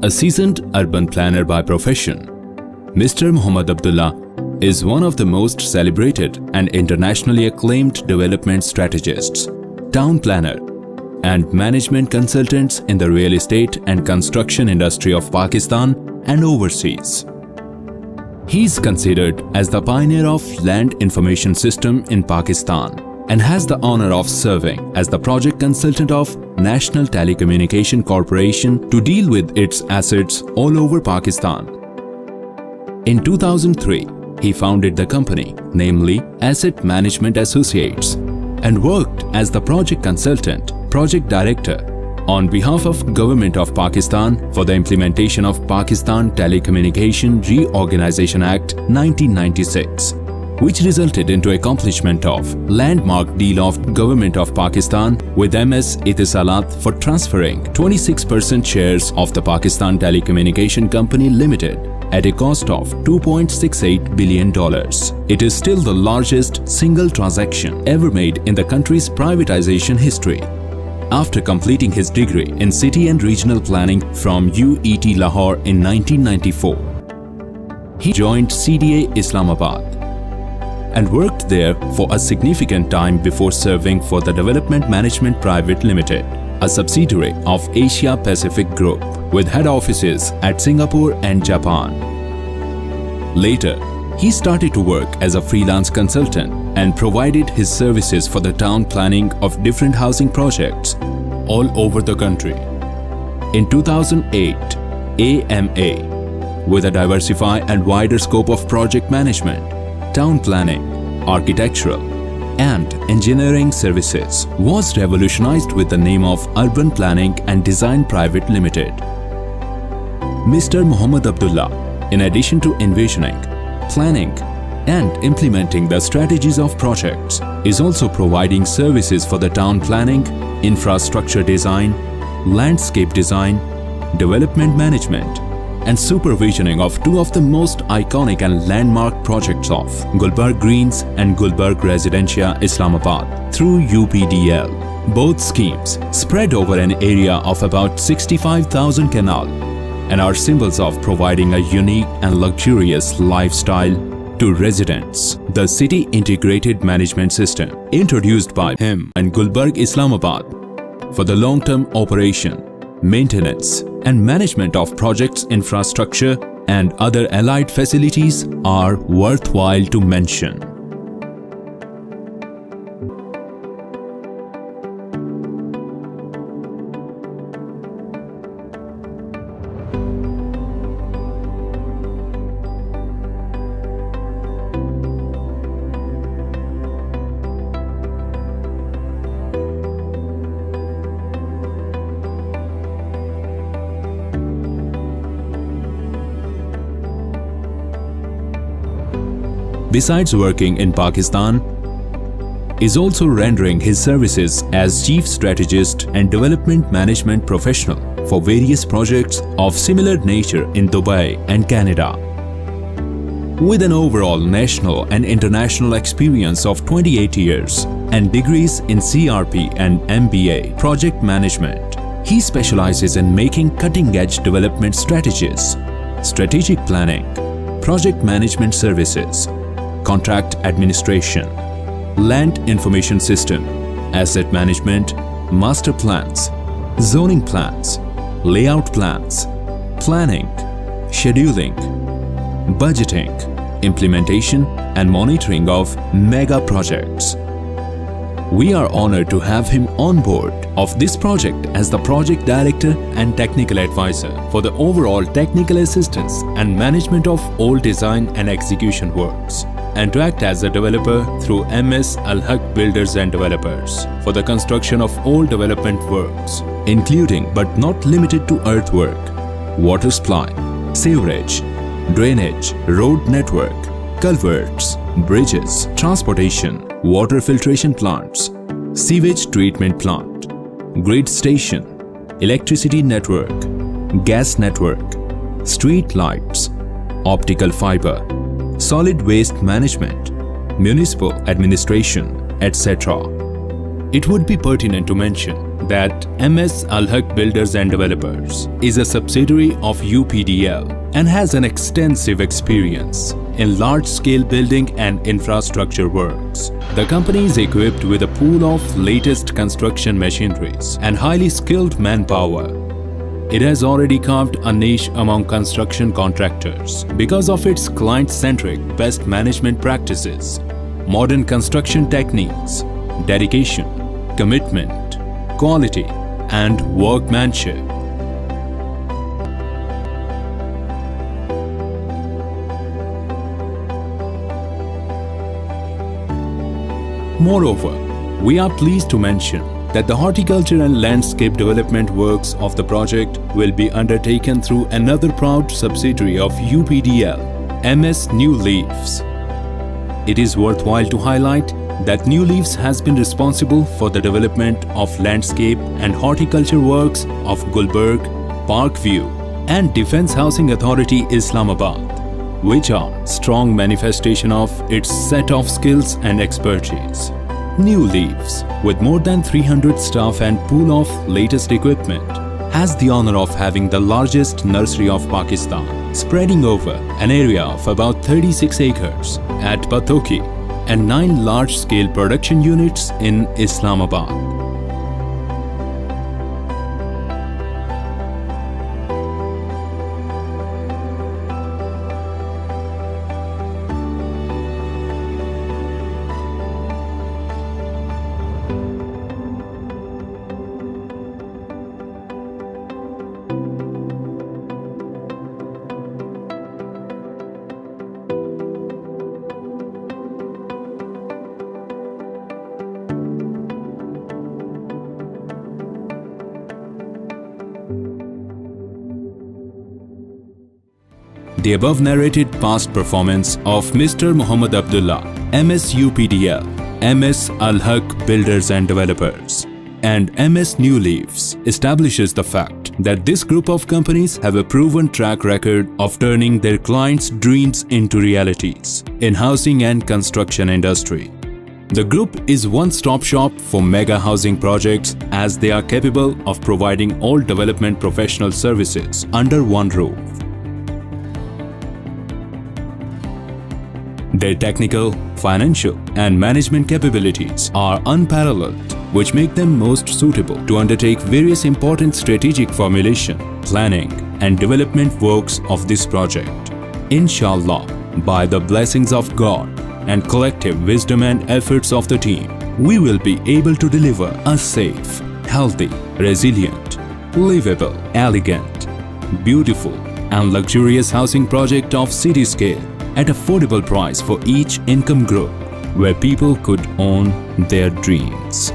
A seasoned urban planner by profession, Mr. Mohammad Abdullah is one of the most celebrated and internationally acclaimed development strategists, town planner, and management consultants in the real estate and construction industry of Pakistan and overseas. He is considered as the pioneer of land information system in Pakistan and has the honor of serving as the project consultant of National Telecommunication Corporation to deal with its assets all over Pakistan. In 2003, he founded the company, namely Asset Management Associates, and worked as the project consultant, project director on behalf of Government of Pakistan for the implementation of Pakistan Telecommunication Reorganization Act 1996. Which resulted into accomplishment of landmark deal of Government of Pakistan with MS Etisalat for transferring 26% shares of the Pakistan Telecommunication Company Limited at a cost of $2.68 billion. It is still the largest single transaction ever made in the country's privatization history. After completing his degree in City and Regional Planning from UET Lahore in 1994, he joined CDA Islamabad and worked there for a significant time before serving for the Development Management Private Limited, a subsidiary of Asia Pacific Group with head offices at Singapore and Japan. Later, he started to work as a freelance consultant and provided his services for the town planning of different housing projects all over the country. In 2008, AMA, with a diversified and wider scope of project management, town planning, architectural, and engineering services, was revolutionized with the name of Urban Planning and Design Private Limited. Mr. Mohammad Abdullah, in addition to envisioning, planning, and implementing the strategies of projects, is also providing services for the town planning, infrastructure design, landscape design, development management, and supervisioning of two of the most iconic and landmark projects of Gulbarg Greens and Gulbarg Residencia Islamabad through UPDL. Both schemes spread over an area of about 65,000 canal and are symbols of providing a unique and luxurious lifestyle to residents. The City Integrated Management System, introduced by him and Gulbarg Islamabad for the long-term operation, maintenance, and management of projects, infrastructure, and other allied facilities are worthwhile to mention. Besides working in Pakistan, is also rendering his services as chief strategist and development management professional for various projects of similar nature in Dubai and Canada. With an overall national and international experience of 28 years and degrees in CRP and MBA project management, he specializes in making cutting-edge development strategies, strategic planning, project management services, contract administration, land information system, asset management, master plans, zoning plans, layout plans, planning, scheduling, budgeting, implementation and monitoring of mega projects. We are honored to have him on board of this project as the project director and technical advisor for the overall technical assistance and management of all design and execution works, and to act as a developer through MS Al Haq Builders and Developers for the construction of all development works, including but not limited to earthwork, water supply, sewerage, drainage, road network, culverts, bridges, transportation, water filtration plants, sewage treatment plant, grid station, electricity network, gas network, street lights, optical fiber, solid waste management, municipal administration, etc. It would be pertinent to mention that MS Al Haq Builders and Developers is a subsidiary of UPDL and has an extensive experience in large-scale building and infrastructure works. The company is equipped with a pool of latest construction machineries and highly skilled manpower. It has already carved a niche among construction contractors because of its client-centric best management practices, modern construction techniques, dedication, commitment, quality, and workmanship. Moreover, we are pleased to mention that the horticulture and landscape development works of the project will be undertaken through another proud subsidiary of UPDL, MS New Leaves. It is worthwhile to highlight that New Leaves has been responsible for the development of landscape and horticulture works of Gulberg, Parkview, and Defence Housing Authority Islamabad, which are strong manifestation of its set of skills and expertise. New Leaves, with more than 300 staff and pool of latest equipment, has the honor of having the largest nursery of Pakistan, spreading over an area of about 36 acres at Pathoki and 9 large-scale production units in Islamabad. The above narrated past performance of Mr. Muhammad Abdullah, MS UPDL, MS Al Haq Builders and Developers, and MS New Leaves establishes the fact that this group of companies have a proven track record of turning their clients' dreams into realities in housing and construction industry. The group is one-stop shop for mega housing projects as they are capable of providing all development professional services under one roof. Their technical, financial, and management capabilities are unparalleled, which make them most suitable to undertake various important strategic formulation, planning, and development works of this project. Inshallah, by the blessings of God and collective wisdom and efforts of the team, we will be able to deliver a safe, healthy, resilient, livable, elegant, beautiful, and luxurious housing project of city scale at affordable price for each income group, where people could own their dreams.